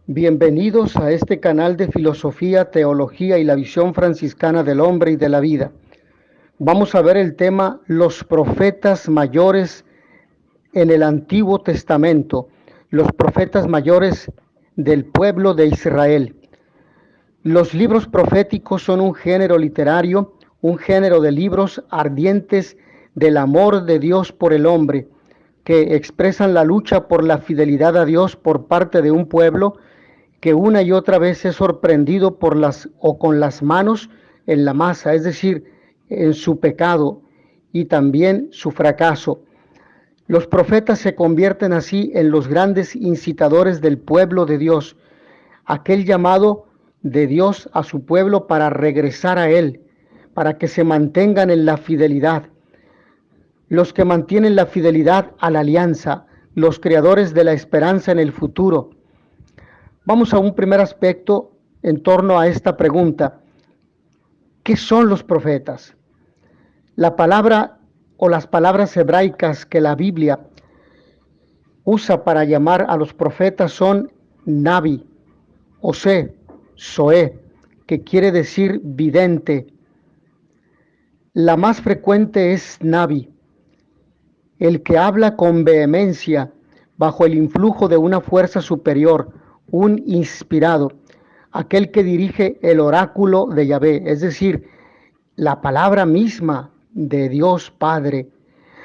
Bienvenidos a este canal de filosofía, teología y la visión franciscana del hombre y de la vida. Vamos a ver el tema los profetas mayores en el Antiguo Testamento, los profetas mayores del pueblo de Israel. Los libros proféticos son un género literario, un género de libros ardientes del amor de Dios por el hombre, que expresan la lucha por la fidelidad a Dios por parte de un pueblo que una y otra vez es sorprendido por con las manos en la masa, es decir, en su pecado y también su fracaso. Los profetas se convierten así en los grandes incitadores del pueblo de Dios, aquel llamado de Dios a su pueblo para regresar a Él, para que se mantengan en la fidelidad. Los que mantienen la fidelidad a la alianza, los creadores de la esperanza en el futuro. Vamos a un primer aspecto en torno a esta pregunta. ¿Qué son los profetas? La palabra o las palabras hebraicas que la Biblia usa para llamar a los profetas son Nabi, Ose, Zoé, que quiere decir vidente. La más frecuente es Nabi, el que habla con vehemencia bajo el influjo de una fuerza superior, un inspirado, aquel que dirige el oráculo de Yahvé, es decir, la palabra misma de Dios Padre.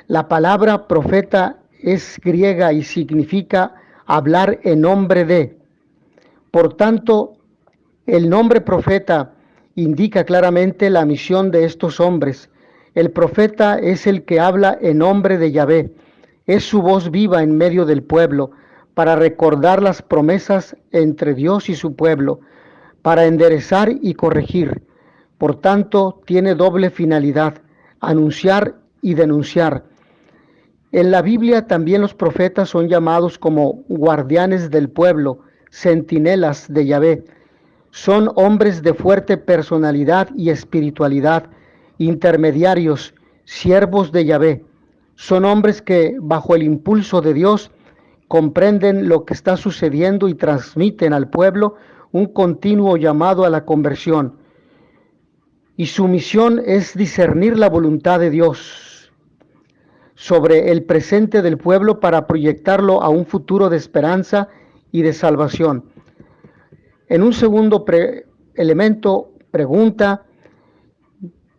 La palabra profeta es griega y significa hablar en nombre de. Por tanto, el nombre profeta indica claramente la misión de estos hombres. El profeta es el que habla en nombre de Yahvé. Es su voz viva en medio del pueblo para recordar las promesas entre Dios y su pueblo, para enderezar y corregir. Por tanto, tiene doble finalidad, anunciar y denunciar. En la Biblia también los profetas son llamados como guardianes del pueblo, centinelas de Yahvé. Son hombres de fuerte personalidad y espiritualidad, intermediarios, siervos de Yahvé. Son hombres que, bajo el impulso de Dios, comprenden lo que está sucediendo y transmiten al pueblo un continuo llamado a la conversión. Y su misión es discernir la voluntad de Dios sobre el presente del pueblo para proyectarlo a un futuro de esperanza y de salvación. En un segundo elemento, pregunta,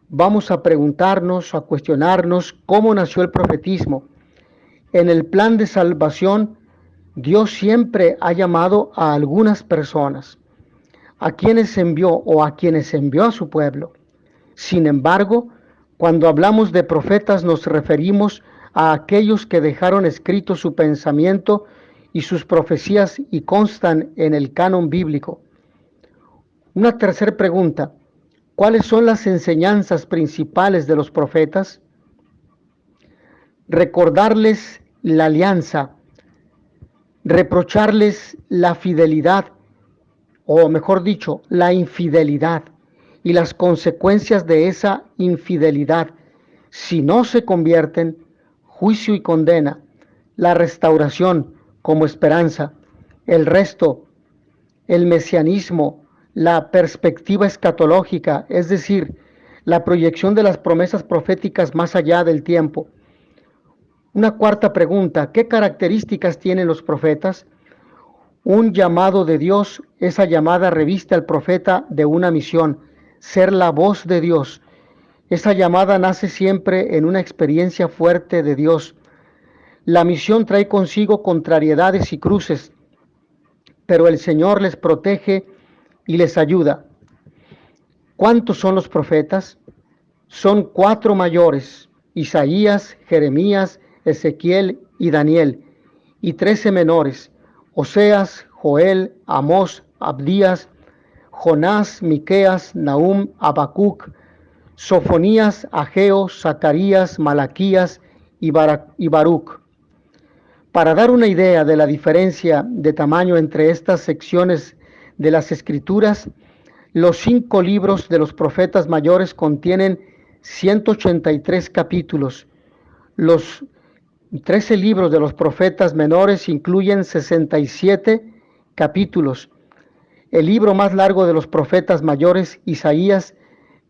vamos a preguntarnos, a cuestionarnos cómo nació el profetismo. En el plan de salvación, Dios siempre ha llamado a algunas personas, a quienes envió o a quienes envió a su pueblo. Sin embargo, cuando hablamos de profetas nos referimos a aquellos que dejaron escrito su pensamiento y sus profecías y constan en el canon bíblico. Una tercera pregunta, ¿cuáles son las enseñanzas principales de los profetas? Recordarles la alianza, reprocharles la fidelidad, o mejor dicho, la infidelidad y las consecuencias de esa infidelidad. Si no se convierten, juicio y condena, la restauración como esperanza, el resto, el mesianismo, la perspectiva escatológica, es decir, la proyección de las promesas proféticas más allá del tiempo. Una cuarta pregunta, ¿qué características tienen los profetas? Un llamado de Dios, esa llamada reviste al profeta de una misión, ser la voz de Dios. Esa llamada nace siempre en una experiencia fuerte de Dios. La misión trae consigo contrariedades y cruces, pero el Señor les protege y les ayuda. ¿Cuántos son los profetas? Son 4 mayores, Isaías, Jeremías, Ezequiel y Daniel, y 13 menores, Oseas, Joel, Amós, Abdías, Jonás, Miqueas, Nahum, Habacuc, Sofonías, Ageo, Zacarías, Malaquías y Baruc. Para dar una idea de la diferencia de tamaño entre estas secciones de las Escrituras, los 5 libros de los profetas mayores contienen 183 capítulos. Los 13 libros de los profetas menores incluyen 67 capítulos. El libro más largo de los profetas mayores, Isaías,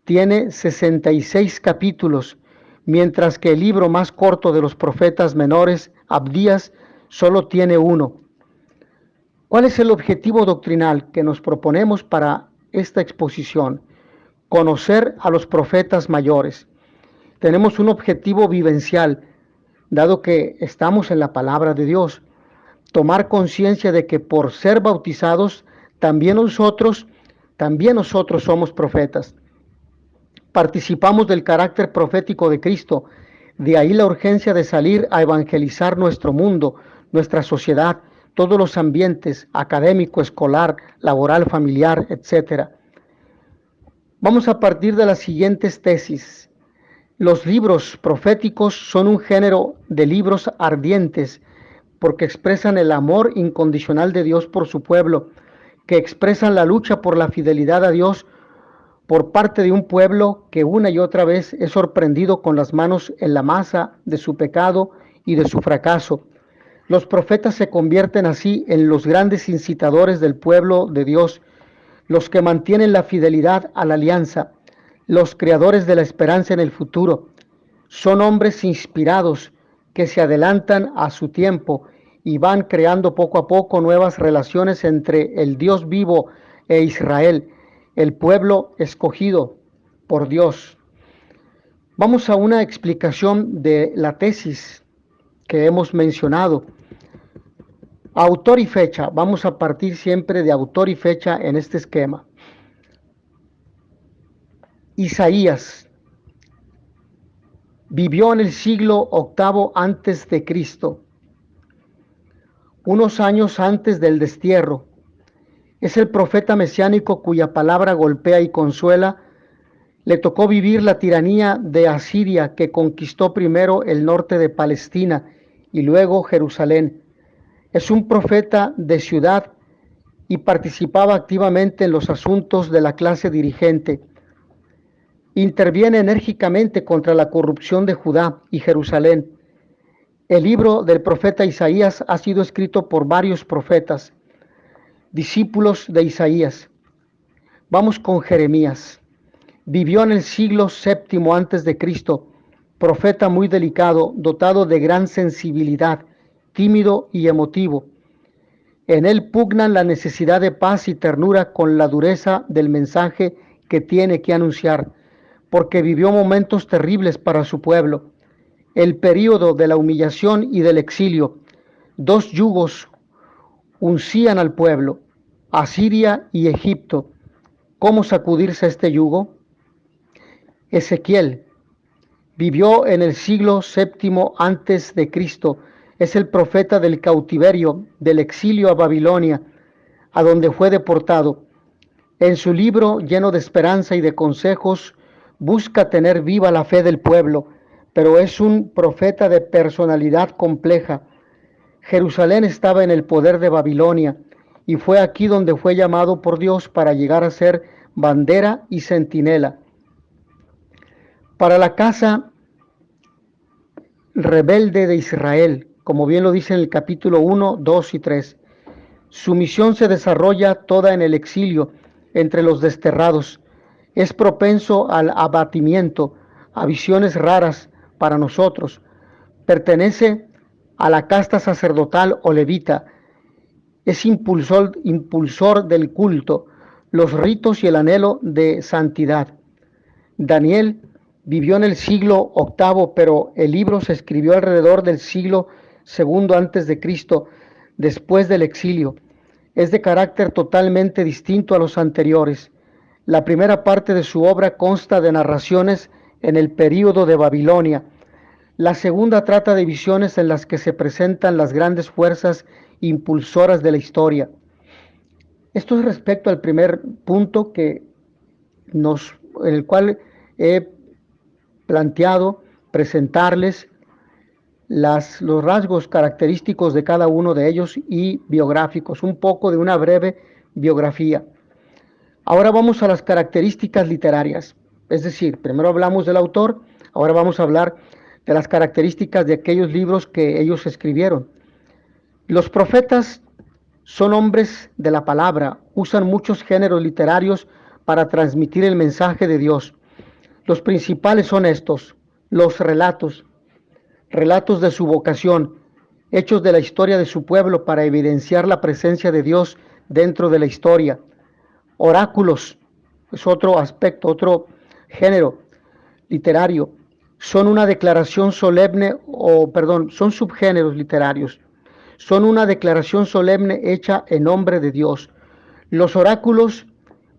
tiene 66 capítulos, mientras que el libro más corto de los profetas menores, Abdías, solo tiene uno. ¿Cuál es el objetivo doctrinal que nos proponemos para esta exposición? Conocer a los profetas mayores. Tenemos un objetivo vivencial, dado que estamos en la palabra de Dios. Tomar conciencia de que por ser bautizados, también nosotros somos profetas. Participamos del carácter profético de Cristo. De ahí la urgencia de salir a evangelizar nuestro mundo, nuestra sociedad, todos los ambientes, académico, escolar, laboral, familiar, etc. Vamos a partir de las siguientes tesis. Los libros proféticos son un género de libros ardientes porque expresan el amor incondicional de Dios por su pueblo, que expresan la lucha por la fidelidad a Dios por parte de un pueblo que una y otra vez es sorprendido con las manos en la masa de su pecado y de su fracaso. Los profetas se convierten así en los grandes incitadores del pueblo de Dios, los que mantienen la fidelidad a la alianza, los creadores de la esperanza en el futuro. Son hombres inspirados que se adelantan a su tiempo y van creando poco a poco nuevas relaciones entre el Dios vivo e Israel, el pueblo escogido por Dios. Vamos a una explicación de la tesis que hemos mencionado. Autor y fecha. Vamos a partir siempre de autor y fecha en este esquema. Isaías vivió en el siglo VIII antes de Cristo, unos años antes del destierro. Es el profeta mesiánico cuya palabra golpea y consuela. Le tocó vivir la tiranía de Asiria, que conquistó primero el norte de Palestina y luego Jerusalén. Es un profeta de ciudad y participaba activamente en los asuntos de la clase dirigente. Interviene enérgicamente contra la corrupción de Judá y Jerusalén. El libro del profeta Isaías ha sido escrito por varios profetas, discípulos de Isaías. Vamos con Jeremías. Vivió en el siglo VII antes de Cristo, profeta muy delicado, dotado de gran sensibilidad, tímido y emotivo. En él pugnan la necesidad de paz y ternura con la dureza del mensaje que tiene que anunciar, porque vivió momentos terribles para su pueblo. El período de la humillación y del exilio. Dos yugos uncían al pueblo, Asiria y Egipto. ¿Cómo sacudirse este yugo? Ezequiel vivió en el siglo VII antes de Cristo. Es el profeta del cautiverio, del exilio a Babilonia, a donde fue deportado. En su libro, lleno de esperanza y de consejos, busca tener viva la fe del pueblo, pero es un profeta de personalidad compleja. Jerusalén estaba en el poder de Babilonia, y fue aquí donde fue llamado por Dios para llegar a ser bandera y centinela. Para la casa rebelde de Israel, como bien lo dice en el capítulo 1, 2 y 3, su misión se desarrolla toda en el exilio, entre los desterrados. Es propenso al abatimiento, a visiones raras para nosotros. Pertenece a la casta sacerdotal o levita. Es impulsor del culto, los ritos y el anhelo de santidad. Daniel vivió en el siglo VIII, pero el libro se escribió alrededor del siglo II antes de Cristo, después del exilio. Es de carácter totalmente distinto a los anteriores. La primera parte de su obra consta de narraciones en el período de Babilonia. La segunda trata de visiones en las que se presentan las grandes fuerzas impulsoras de la historia. Esto es respecto al primer punto en el cual he planteado presentarles los rasgos característicos de cada uno de ellos y biográficos, un poco de una breve biografía. Ahora vamos a las características literarias, es decir, primero hablamos del autor, ahora vamos a hablar de las características de aquellos libros que ellos escribieron. Los profetas Son hombres de la palabra, usan muchos géneros literarios para transmitir el mensaje de Dios. Los principales son estos: los relatos, relatos de su vocación, hechos de la historia de su pueblo para evidenciar la presencia de Dios dentro de la historia. Oráculos es otro aspecto, otro género literario. Son una declaración solemne, son subgéneros literarios. Son una declaración solemne hecha en nombre de Dios. Los oráculos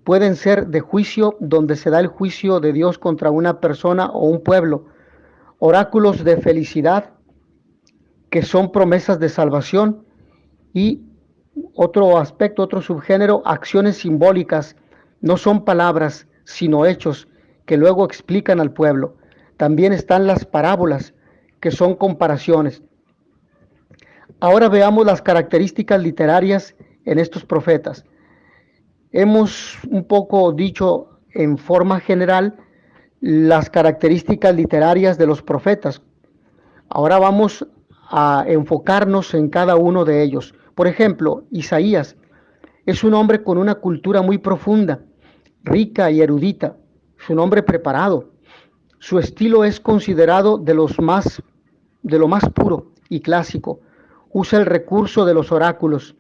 pueden ser de juicio, donde se da el juicio de Dios contra una persona o un pueblo. Oráculos de felicidad, que son promesas de salvación. Y otro aspecto, otro subgénero, acciones simbólicas, no son palabras, sino hechos que luego explican al pueblo. También están las parábolas, que son comparaciones. Ahora veamos las características literarias en estos profetas. Hemos un poco dicho en forma general las características literarias de los profetas. Ahora vamos a enfocarnos en cada uno de ellos. Por ejemplo, Isaías es un hombre con una cultura muy profunda, rica y erudita. Es un hombre preparado. Su estilo es considerado de lo más puro y clásico. Usa el recurso de los oráculos.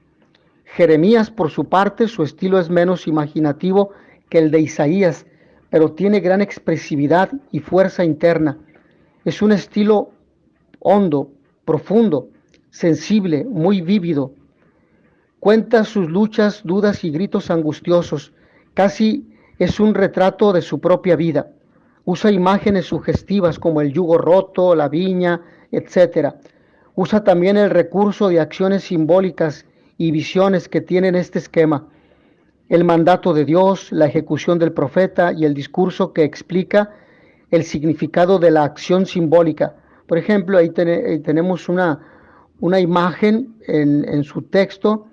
Jeremías, por su parte, su estilo es menos imaginativo que el de Isaías, pero tiene gran expresividad y fuerza interna. Es un estilo hondo, profundo, sensible, muy vívido. Cuenta sus luchas, dudas y gritos angustiosos. Casi es un retrato de su propia vida. Usa imágenes sugestivas como el yugo roto, la viña, etc. Usa también el recurso de acciones simbólicas y visiones que tienen este esquema: el mandato de Dios, la ejecución del profeta y el discurso que explica el significado de la acción simbólica. Por ejemplo, ahí tenemos una imagen en su texto,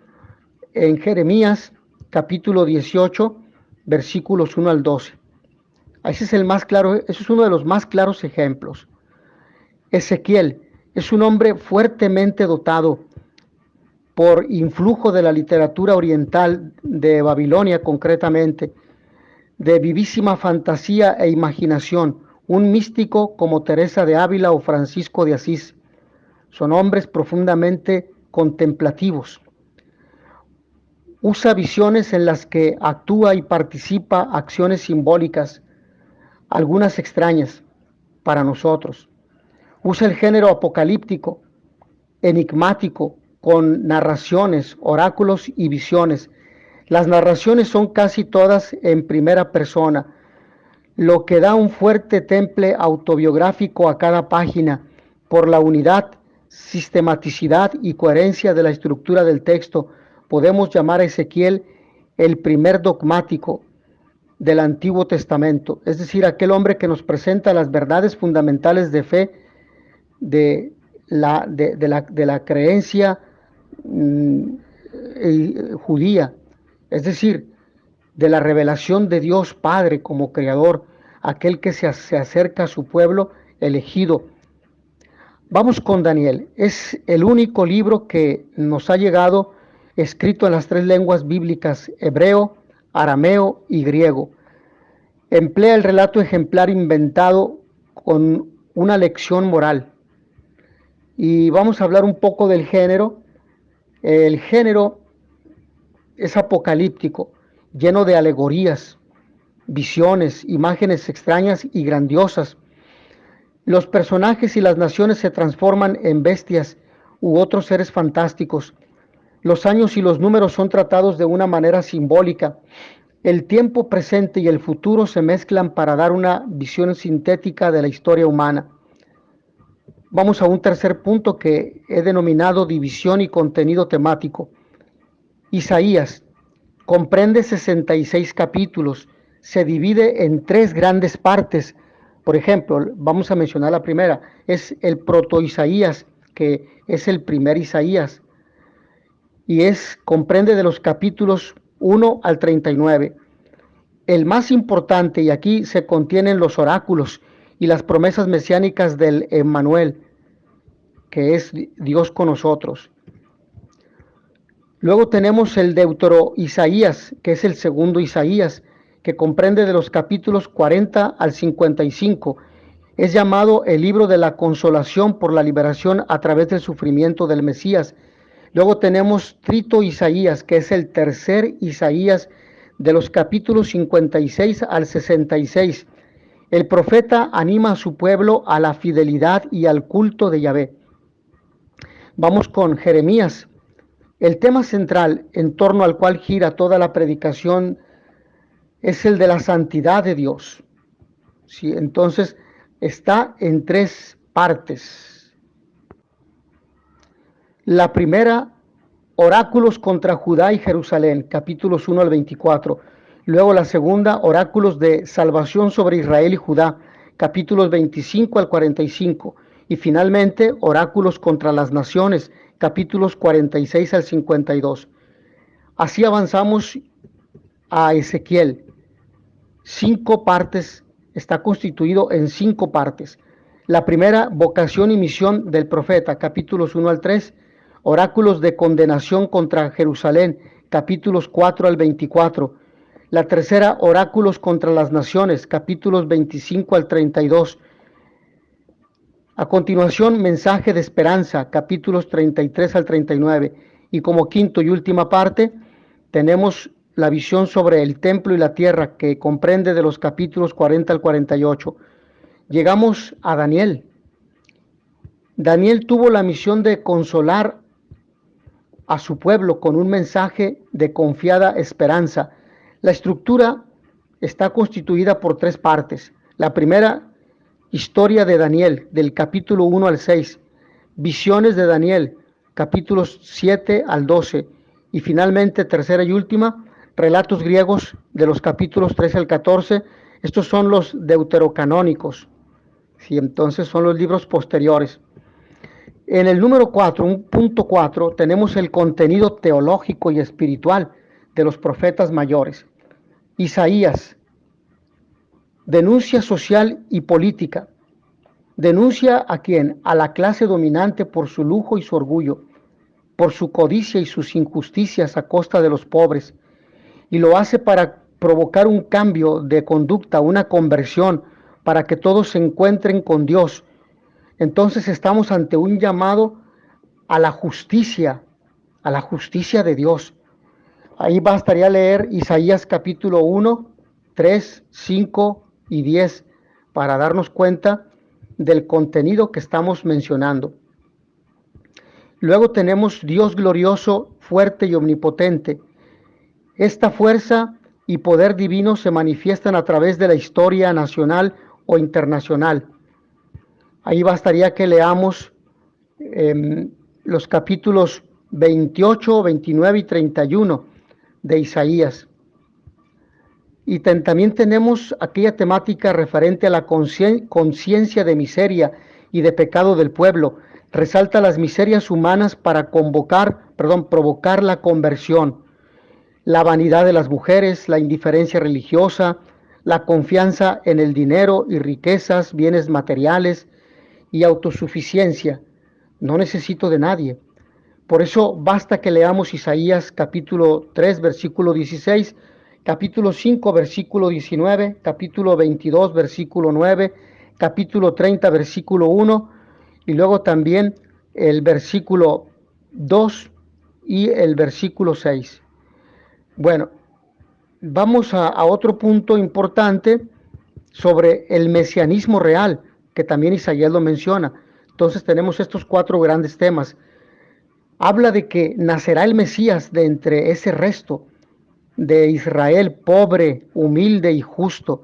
en Jeremías capítulo 18, versículos 1 al 12. Ese es el más claro, ese es uno de los más claros ejemplos. Ezequiel es un hombre fuertemente dotado por influjo de la literatura oriental de Babilonia, concretamente, de vivísima fantasía e imaginación, un místico como Teresa de Ávila o Francisco de Asís. Son hombres profundamente contemplativos. Usa visiones en las que actúa y participa acciones simbólicas, algunas extrañas para nosotros. Usa el género apocalíptico, enigmático, con narraciones, oráculos y visiones. Las narraciones son casi todas en primera persona, lo que da un fuerte temple autobiográfico a cada página por la unidad, sistematicidad y coherencia de la estructura del texto. Podemos llamar a Ezequiel el primer dogmático del Antiguo Testamento, es decir, aquel hombre que nos presenta las verdades fundamentales de fe de la creencia judía, es decir, de la revelación de Dios Padre como Creador, aquel que se acerca a su pueblo elegido. Vamos con Daniel. Es el único libro que nos ha llegado escrito en las 3 lenguas bíblicas: hebreo, arameo y griego. Emplea el relato ejemplar inventado con una lección moral. Y vamos a hablar un poco del género. El género es apocalíptico, lleno de alegorías, visiones, imágenes extrañas y grandiosas. Los personajes y las naciones se transforman en bestias u otros seres fantásticos. Los años y los números son tratados de una manera simbólica. El tiempo presente y el futuro se mezclan para dar una visión sintética de la historia humana. Vamos a un tercer punto que he denominado división y contenido temático. Isaías comprende 66 capítulos, se divide en 3 grandes partes. Por ejemplo, vamos a mencionar la primera, es el proto-Isaías, que es el primer Isaías, y comprende de los capítulos 1 al 39. El más importante, y aquí se contienen los oráculos y las promesas mesiánicas del Emmanuel, que es Dios con nosotros. Luego tenemos el Deutero Isaías, que es el segundo Isaías, que comprende de los capítulos 40 al 55. Es llamado el libro de la consolación por la liberación a través del sufrimiento del Mesías. Luego tenemos Trito Isaías, que es el tercer Isaías, de los capítulos 56 al 66. El profeta anima a su pueblo a la fidelidad y al culto de Yahvé. Vamos con Jeremías. El tema central en torno al cual gira toda la predicación es el de la santidad de Dios. Sí, entonces está en tres partes. La primera, oráculos contra Judá y Jerusalén, capítulos 1 al 24. Luego la segunda, oráculos de salvación sobre Israel y Judá, capítulos 25 al 45. Y finalmente, oráculos contra las naciones, capítulos 46 al 52. Así avanzamos a Ezequiel. 5 partes, está constituido en 5 partes. La primera, vocación y misión del profeta, capítulos 1 al 3. Oráculos de condenación contra Jerusalén, capítulos 4 al 24. La tercera, oráculos contra las naciones, capítulos 25 al 32. A continuación, mensaje de esperanza, capítulos 33 al 39. Y como quinto y última parte, tenemos la visión sobre el templo y la tierra, que comprende de los capítulos 40 al 48. Llegamos a Daniel. Daniel tuvo la misión de consolar a su pueblo con un mensaje de confiada esperanza. La estructura está constituida por 3 partes. La primera, historia de Daniel, del capítulo 1 al 6. Visiones de Daniel, capítulos 7 al 12. Y finalmente, tercera y última, relatos griegos de los capítulos 13 al 14. Estos son los deuterocanónicos. Sí, entonces son los libros posteriores. En el número 4, 1.4, tenemos el contenido teológico y espiritual de los profetas mayores. Isaías, denuncia social y política. Denuncia a quién? A la clase dominante por su lujo y su orgullo, por su codicia y sus injusticias a costa de los pobres. Y lo hace para provocar un cambio de conducta, una conversión, para que todos se encuentren con Dios. Entonces estamos ante un llamado a la justicia de Dios. Ahí bastaría leer Isaías capítulo 1, 3, 5 y 10 para darnos cuenta del contenido que estamos mencionando. Luego tenemos Dios glorioso, fuerte y omnipotente. Esta fuerza y poder divino se manifiestan a través de la historia nacional o internacional. Ahí bastaría que leamos los capítulos 28, 29 y 31 de Isaías. Y también tenemos aquella temática referente a la conciencia de miseria y de pecado del pueblo. Resalta las miserias humanas para provocar la conversión. La vanidad de las mujeres, la indiferencia religiosa, la confianza en el dinero y riquezas, bienes materiales y autosuficiencia. No necesito de nadie. Por eso basta que leamos Isaías capítulo 3, versículo 16, capítulo 5, versículo 19, capítulo 22, versículo 9, capítulo 30, versículo 1, y luego también el versículo 2 y el versículo 6. Bueno, vamos a otro punto importante sobre el mesianismo real, que también Isaías lo menciona. Entonces tenemos estos 4 grandes temas. Habla de que nacerá el Mesías de entre ese resto de Israel pobre, humilde y justo.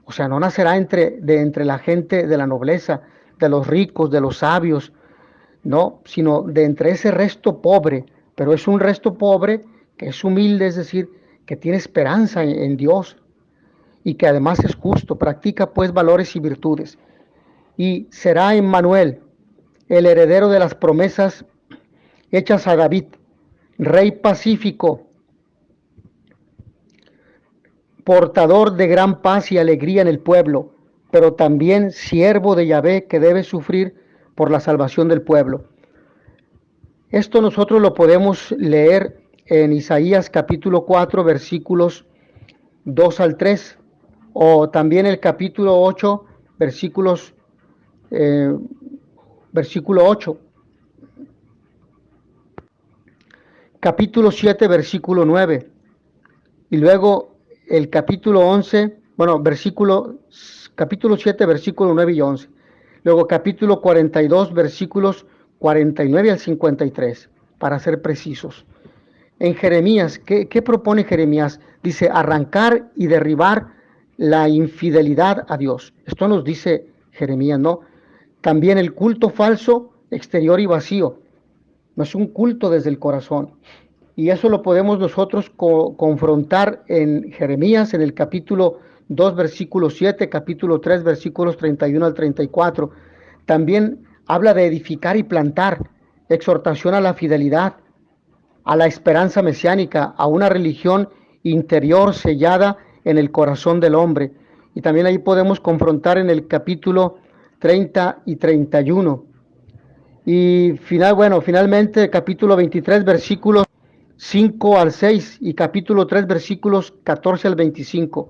O sea, no nacerá de entre la gente de la nobleza, de los ricos, de los sabios, no, sino de entre ese resto pobre. Pero es un resto pobre que es humilde, es decir, que tiene esperanza en Dios y que además es justo, practica pues valores y virtudes. Y será Emmanuel, el heredero de las promesas hechas a David, rey pacífico, portador de gran paz y alegría en el pueblo, pero también siervo de Yahvé que debe sufrir por la salvación del pueblo. Esto nosotros lo podemos leer en Isaías capítulo 4, versículos 2 al 3, o también el capítulo 8, versículo 8, capítulo 7, versículo 9, y luego el capítulo 11, bueno, capítulo 7, versículo 9 y 11, luego capítulo 42, versículos 49 al 53, para ser precisos. En Jeremías, ¿qué propone Jeremías? Dice, arrancar y derribar la infidelidad a Dios. Esto nos dice Jeremías, ¿no? También el culto falso, exterior y vacío. No es un culto desde el corazón. Y eso lo podemos nosotros confrontar en Jeremías, en el capítulo 2, versículo 7, capítulo 3, versículos 31 al 34. También habla de edificar y plantar, exhortación a la fidelidad, a la esperanza mesiánica, a una religión interior sellada en el corazón del hombre. Y también ahí podemos confrontar en el capítulo 30 y 31. Y finalmente el capítulo 23, versículos 5 al 6 y capítulo 3, versículos 14 al 25.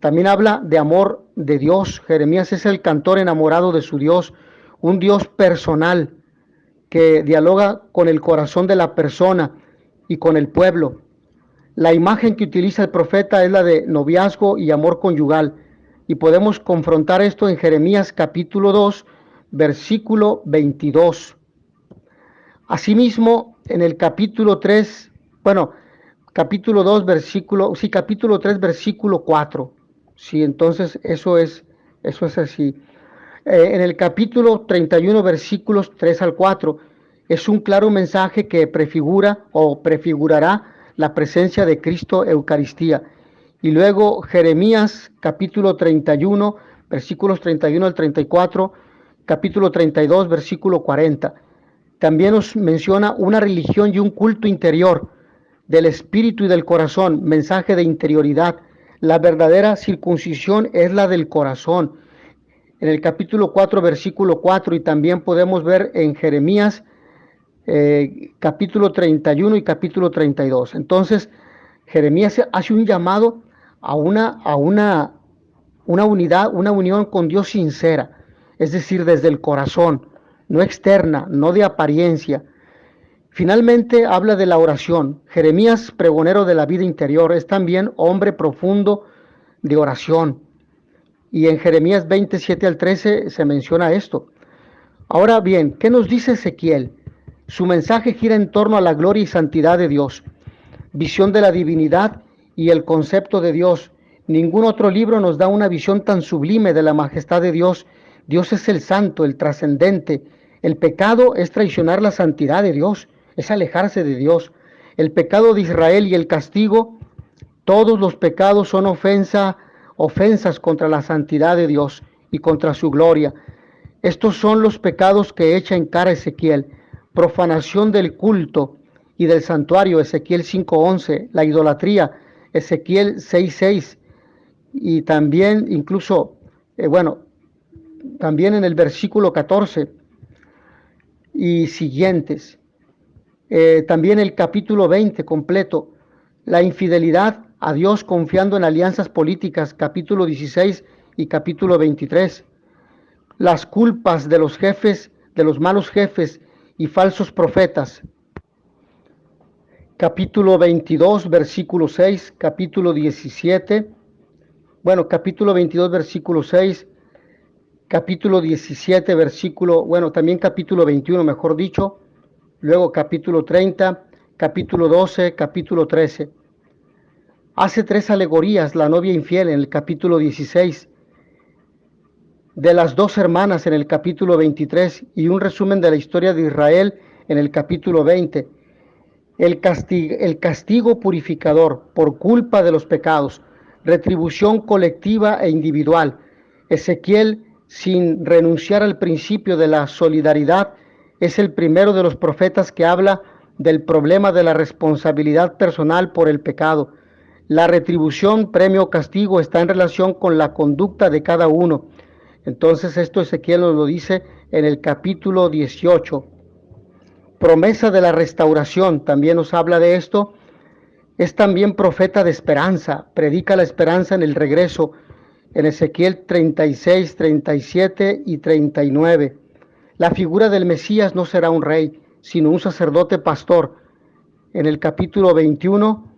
También habla de amor de Dios. Jeremías es el cantor enamorado de su Dios, un Dios personal que dialoga con el corazón de la persona y con el pueblo. La imagen que utiliza el profeta es la de noviazgo y amor conyugal, y podemos confrontar esto en Jeremías capítulo 2, versículo 22. Asimismo, en el capítulo 3, capítulo 2, capítulo 3, versículo 4. Sí, entonces eso es así. En el capítulo 31, versículos 3 al 4, es un claro mensaje que prefigura o prefigurará la presencia de Cristo Eucaristía. Y luego Jeremías capítulo 31, versículos 31 al 34, capítulo 32, versículo 40. También nos menciona una religión y un culto interior del espíritu y del corazón, mensaje de interioridad. La verdadera circuncisión es la del corazón. En el capítulo 4, versículo 4, y también podemos ver en Jeremías capítulo 31 y capítulo 32. Entonces, Jeremías hace un llamado a una unidad, una unión con Dios sincera, es decir, desde el corazón, no externa, no de apariencia. Finalmente habla de la oración. Jeremías, pregonero de la vida interior, es también hombre profundo de oración. Y en Jeremías 27 al 13 se menciona esto. Ahora bien, ¿qué nos dice Ezequiel? Su mensaje gira en torno a la gloria y santidad de Dios, visión de la divinidad y el concepto de Dios. Ningún otro libro nos da una visión tan sublime de la majestad de Dios. Dios es el santo, el trascendente. El pecado es traicionar la santidad de Dios, es alejarse de Dios. El pecado de Israel y el castigo, todos los pecados son ofensas contra la santidad de Dios y contra su gloria. Estos son los pecados que echa en cara Ezequiel: profanación del culto y del santuario, Ezequiel 5:11, la idolatría, Ezequiel 6:6, y también incluso, también en el versículo 14 y siguientes. También el capítulo 20 completo, la infidelidad a Dios confiando en alianzas políticas, capítulo 16 y capítulo 23. Las culpas de los jefes, de los malos jefes y falsos profetas, capítulo 22, versículo 6, capítulo 17, capítulo 22, versículo 6, capítulo 17, también capítulo 21, mejor dicho, luego capítulo 30, capítulo 12, capítulo 13. Hace 3 alegorías, la novia infiel en el capítulo 16, de las 2 hermanas en el capítulo 23 y un resumen de la historia de Israel en el capítulo 20. El castigo purificador por culpa de los pecados, retribución colectiva e individual. Ezequiel, sin renunciar al principio de la solidaridad, es el primero de los profetas que habla del problema de la responsabilidad personal por el pecado. La retribución, premio o castigo está en relación con la conducta de cada uno. Entonces esto Ezequiel nos lo dice en el capítulo 18. Promesa de la restauración, también nos habla de esto Es también profeta de esperanza, predica la esperanza en el regreso, en Ezequiel 36, 37 y 39. La figura del Mesías no será un rey, sino un sacerdote pastor. En el capítulo 21,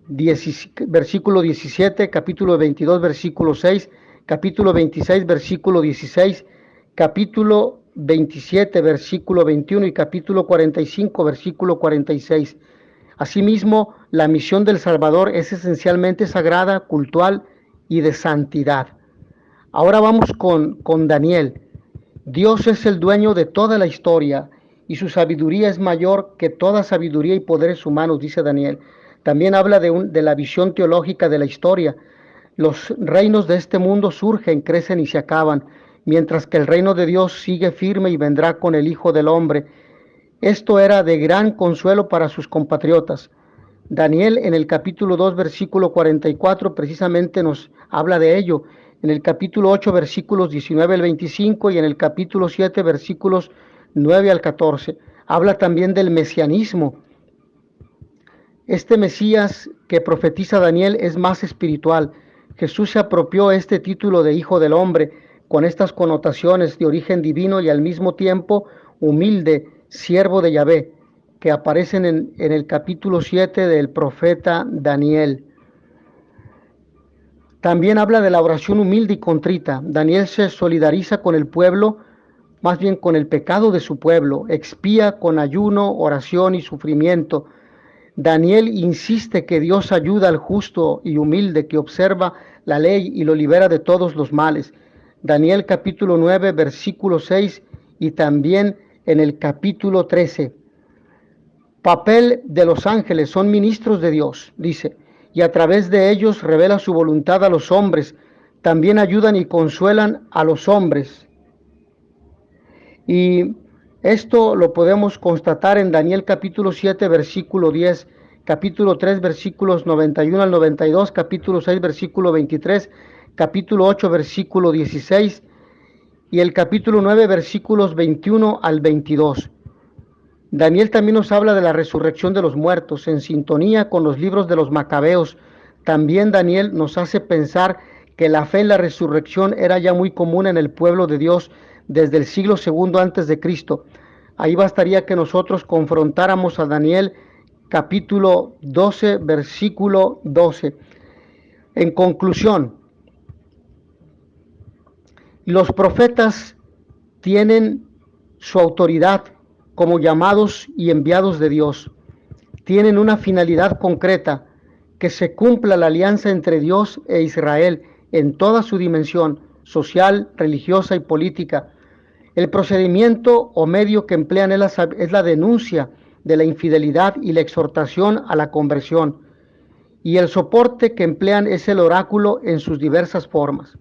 versículo 17, capítulo 22, versículo 6, capítulo 26, versículo 16, capítulo 27, versículo 21 y capítulo 45, versículo 46. Asimismo, la misión del Salvador es esencialmente sagrada, cultural y de santidad. Ahora vamos con Daniel. Dios es el dueño de toda la historia y su sabiduría es mayor que toda sabiduría y poderes humanos, dice Daniel. También habla de la visión teológica de la historia. Los reinos de este mundo surgen, crecen y se acaban, mientras que el reino de Dios sigue firme y vendrá con el Hijo del Hombre. Esto era de gran consuelo para sus compatriotas. Daniel en el capítulo 2, versículo 44, precisamente nos habla de ello. En el capítulo 8, versículos 19 al 25 y en el capítulo 7, versículos 9 al 14. Habla también del mesianismo. Este Mesías que profetiza Daniel es más espiritual. Jesús se apropió este título de Hijo del Hombre con estas connotaciones de origen divino y al mismo tiempo humilde, siervo de Yahvé, que aparecen en el capítulo 7 del profeta Daniel. También habla de la oración humilde y contrita. Daniel se solidariza con el pueblo, más bien con el pecado de su pueblo, expía con ayuno, oración y sufrimiento. Daniel insiste que Dios ayuda al justo y humilde que observa la ley y lo libera de todos los males. Daniel capítulo 9, versículo 6 y también en el capítulo 13. Papel de los ángeles, son ministros de Dios, dice, y a través de ellos revela su voluntad a los hombres. También ayudan y consuelan a los hombres. Y esto lo podemos constatar en Daniel capítulo 7, versículo 10, capítulo 3, versículos 91 al 92, capítulo 6, versículo 23, capítulo 8, versículo 16 y el capítulo 9, versículos 21 al 22. Daniel también nos habla de la resurrección de los muertos, en sintonía con los libros de los Macabeos. También Daniel nos hace pensar que la fe en la resurrección era ya muy común en el pueblo de Dios desde el siglo II antes de Cristo. Ahí bastaría que nosotros confrontáramos a Daniel capítulo 12, versículo 12. En conclusión, los profetas tienen su autoridad como llamados y enviados de Dios. Tienen una finalidad concreta, que se cumpla la alianza entre Dios e Israel en toda su dimensión social, religiosa y política. El procedimiento o medio que emplean es la denuncia de la infidelidad y la exhortación a la conversión. Y el soporte que emplean es el oráculo en sus diversas formas.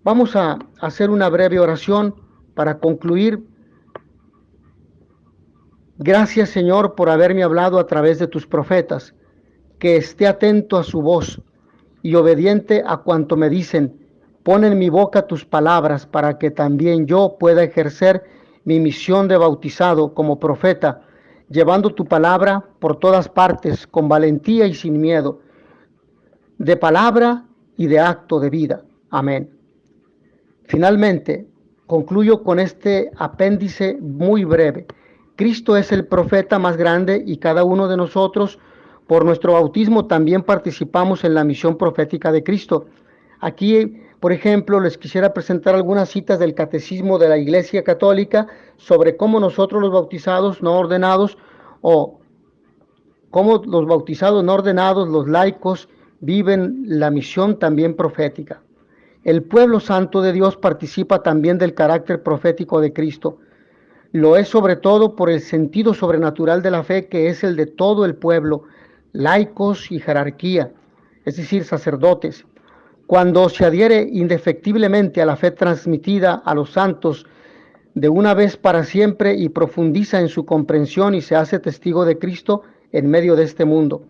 Vamos a hacer una breve oración para concluir. Gracias, Señor, por haberme hablado a través de tus profetas, que esté atento a su voz y obediente a cuanto me dicen. Pon en mi boca tus palabras para que también yo pueda ejercer mi misión de bautizado como profeta, llevando tu palabra por todas partes con valentía y sin miedo, de palabra y de acto de vida. Amén. Finalmente, concluyo con este apéndice muy breve. Cristo es el profeta más grande y cada uno de nosotros, por nuestro bautismo, también participamos en la misión profética de Cristo. Aquí, por ejemplo, les quisiera presentar algunas citas del Catecismo de la Iglesia Católica sobre cómo nosotros los bautizados no ordenados o cómo los bautizados no ordenados, los laicos, viven la misión también profética. El pueblo santo de Dios participa también del carácter profético de Cristo. Lo es sobre todo por el sentido sobrenatural de la fe, que es el de todo el pueblo, laicos y jerarquía, es decir, sacerdotes. Cuando se adhiere indefectiblemente a la fe transmitida a los santos de una vez para siempre y profundiza en su comprensión y se hace testigo de Cristo en medio de este mundo.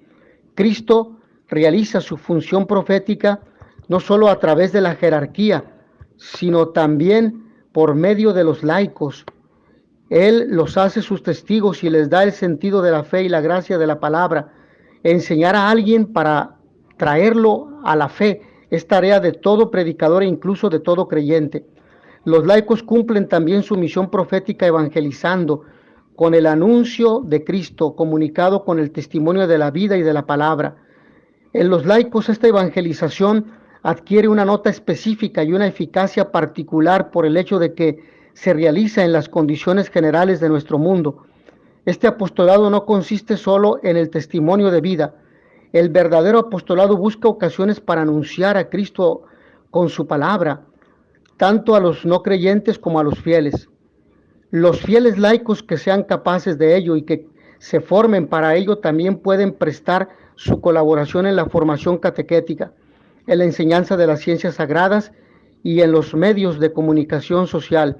Cristo realiza su función profética no solo a través de la jerarquía, sino también por medio de los laicos. Él los hace sus testigos y les da el sentido de la fe y la gracia de la palabra. Enseñar a alguien para traerlo a la fe es tarea de todo predicador e incluso de todo creyente. Los laicos cumplen también su misión profética evangelizando con el anuncio de Cristo comunicado con el testimonio de la vida y de la palabra. En los laicos esta evangelización adquiere una nota específica y una eficacia particular por el hecho de que se realiza en las condiciones generales de nuestro mundo. Este apostolado no consiste solo en el testimonio de vida. El verdadero apostolado busca ocasiones para anunciar a Cristo con su palabra, tanto a los no creyentes como a los fieles. Los fieles laicos que sean capaces de ello y que se formen para ello también pueden prestar su colaboración en la formación catequética, en la enseñanza de las ciencias sagradas y en los medios de comunicación social.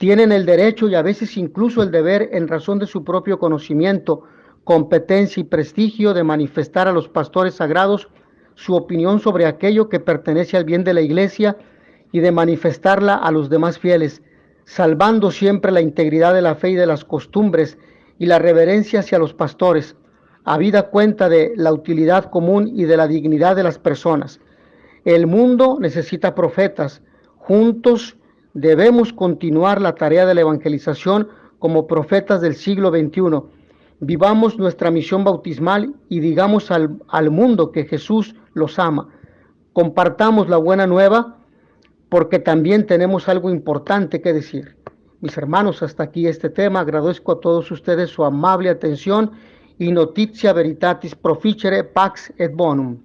Tienen el derecho y a veces incluso el deber, en razón de su propio conocimiento, competencia y prestigio, de manifestar a los pastores sagrados su opinión sobre aquello que pertenece al bien de la Iglesia y de manifestarla a los demás fieles, salvando siempre la integridad de la fe y de las costumbres y la reverencia hacia los pastores, habida cuenta de la utilidad común y de la dignidad de las personas. El mundo necesita profetas. Juntos debemos continuar la tarea de la evangelización como profetas del siglo XXI. Vivamos nuestra misión bautismal y digamos al mundo que Jesús los ama. Compartamos la buena nueva, porque también tenemos algo importante que decir. Mis hermanos, hasta aquí este tema. Agradezco a todos ustedes su amable atención y notitia veritatis proficere pax et bonum.